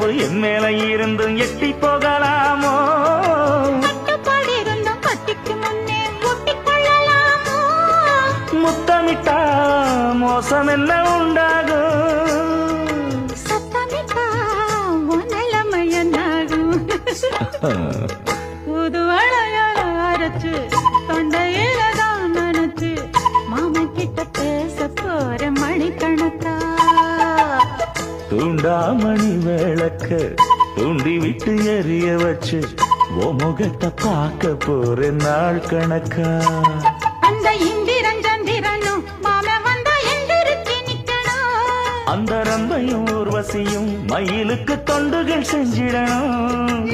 நினப்பு என் மேல இருந்தும் எட்டி போகலாமோ? கட்டுப்பாடு இருந்தும் கட்டிக்கு முன்னே ஒட்டிக்கொள்ளலாமோ? முத்தமிட்டா மோசம் என்ன உண்டாகும்? சத்தமிட்டா உன் நிலைமை என்னாகும்? புது வளையல அரைச்சு தொண்டையில தான் நினைச்சு மாமன் கிட்ட பேச போற மணிக்கணக்கா. தூண்டாமணி விளக்க தூண்டி விட்டு எரிய வச்சு ஓ முகத்தை பார்க்க போற நாள் கணக்கா. அந்த இந்திரன் சந்திரனும் மாமன் வந்தா எந்திரிச்சு நிக்கணும். அந்த ரம்பையும் ஊர்வசியும் மயிலுக்கு தொண்டுகள் செஞ்சிடணும்.